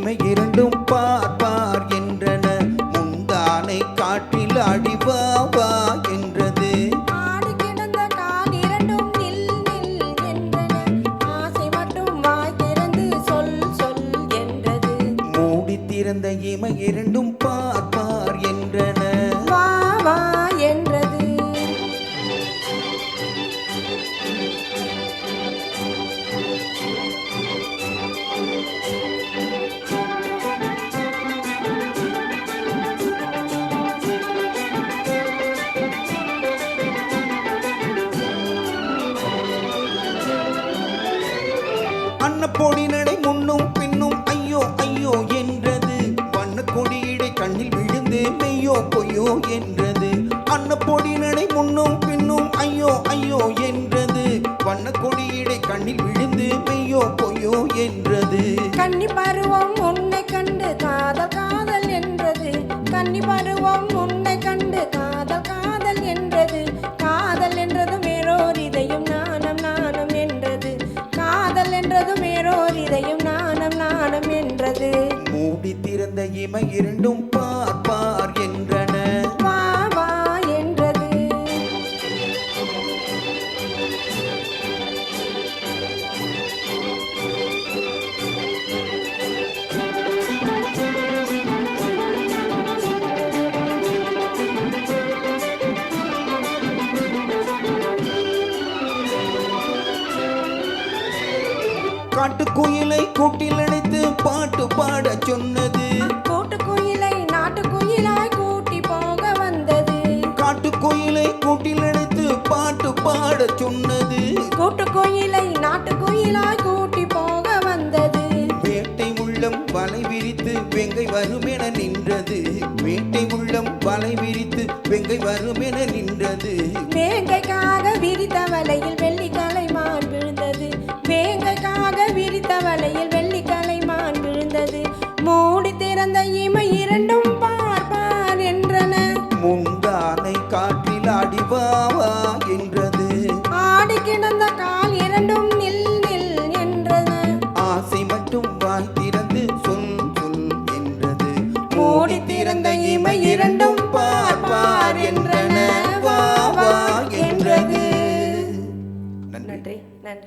இமை இரண்டும் பார் பார் என்றன. முந்தானை காற்றில் அடிவா வா என்றது. ஆடி கிடந்த கால் இரண்டும் நில் நில் என்றன. ஆசை மட்டும் வாய் திறந்து சொல் சொல் என்றது. மூடி திறந்த இமை இரண்டும் பார் பார் என்றன. வா வா என்றது. அன்னப்பொடி நடை முன்னும் பின்னும் ஐயோ ஐயோ என்றது. வண்ண கொடியிடை கண்ணில் விழுந்து மெய்யோ பொய்யோ என்றது. அன்னப்பொடி நடை முன்னும் பின்னும் ஐயோ ஐயோ என்றது. வண்ண கொடியிடை கண்ணில் விழுந்து மெய்யோ பொய்யோ என்றது. கன்னி பருவம் உன்னை கண்டு காதல் காதல் என்றது. கன்னி பருவம் உன்னை கண்டு காதல் காதல் என்றது. காதல் என்றதும் வேறோர் இதயம் நாணம் நாணம் என்றது. காதல் என்றதும் வேறோர் இதயம் நாணம் நாணம் என்றது. மூடி திறந்த இமை இரண்டும் பார் பார் என்றன. வா வா என்றது. காட்டுக்குயிலை கூட்டில் அடைத்து பாட்டு பாட சொன்னது. கூட்டுக்குயிலை நாட்டுக்குயிலாய் கூட்டி போக வந்தது. காட்டுக்குயிலை கூட்டில் அடைத்து பாட்டு பாட சொன்னது. கூட்டுக்குயிலை நாட்டுக்குயிலாய் கூட்டி போக வந்தது. வேட்டை உள்ளம் வலை விரித்து வெங்கை வருமென நின்றது. வேட்டை உள்ளம் வலை விரித்து வெங்கை வருமென நின்றது. வேங்கைக்காக விரித்த வலையில் வெள்ளிக்கலை மான் விழுந்தது. வேங்கைக்காக விரித்த வலையில் வெள்ளிக்கலை மான் விழுந்தது. மூடி திறந்த இமை இரண்டும் பார் பார் என்றன. முந்தானை காற்றில் அடிவாவா என்றது. ஆடி கிடந்த கால் இரண்டும் நில் நில் என்றன. ஆசை மட்டும் வாய் திறந்து சொல் சொல் என்றது. மூடி திறந்த இமை இரண்டும் பார் பார் என்றன. வா வா என்றது. நன்றி. நன்றி நன்றி.